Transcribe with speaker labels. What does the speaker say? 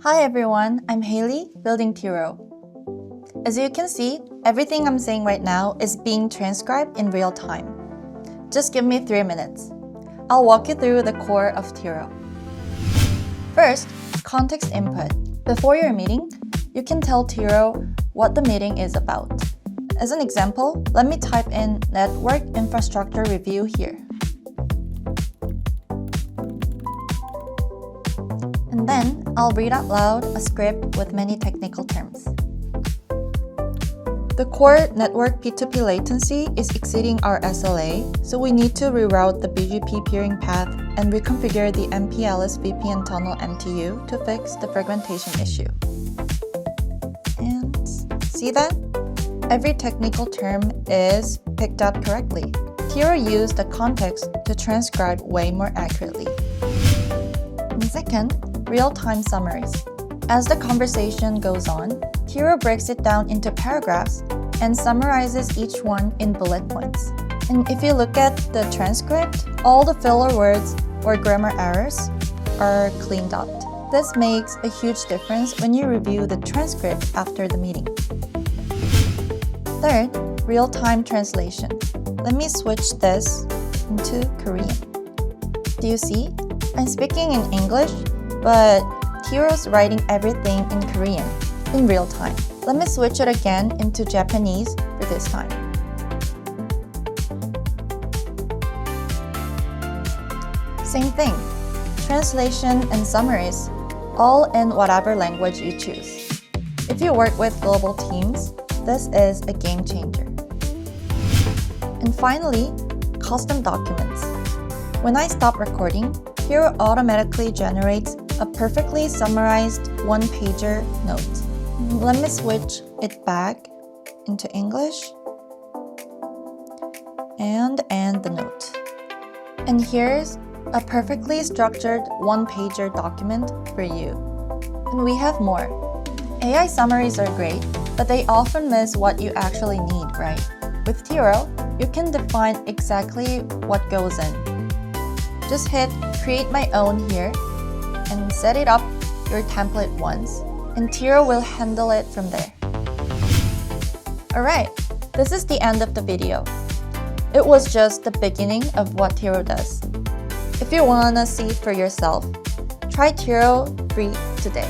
Speaker 1: Hi everyone, I'm Haley, building Tiro. As you can see, everything I'm saying right now is being transcribed in real time. Just give me 3 minutes. I'll walk you through the core of Tiro. First, context input. Before your meeting, you can tell Tiro what the meeting is about. As an example, let me type in network infrastructure review here. And then I'll read out loud a script with many technical terms. The core network P2P latency is exceeding our SLA, so we need to reroute the BGP peering path and reconfigure the MPLS VPN tunnel MTU to fix the fragmentation issue. And see that? Every technical term is picked up correctly. Tiro used the context to transcribe way more accurately. And second, real-time summaries. As the conversation goes on, Tiro breaks it down into paragraphs and summarizes each one in bullet points. And if you look at the transcript, all the filler words or grammar errors are cleaned up. This makes a huge difference when you review the transcript after the meeting. Third, real-time translation. Let me switch this into Korean. Do you see? I'm speaking in English, but Tiro's writing everything in Korean in real time. Let me switch it again into Japanese for this time. Same thing, translation and summaries, all in whatever language you choose. If you work with global teams, this is a game changer. And finally, custom documents. When I stop recording, Tiro automatically generates a perfectly summarized one-pager note. Let me switch it back into English and end the note. And here's a perfectly structured one-pager document for you. And we have more. AI summaries are great, but they often miss what you actually need, right? With Tiro, you can define exactly what goes in. Just hit create my own here and set it up your template once, and Tiro will handle it from there. Alright, this is the end of the video. It was just the beginning of what Tiro does. If you wanna see for yourself, try Tiro free today.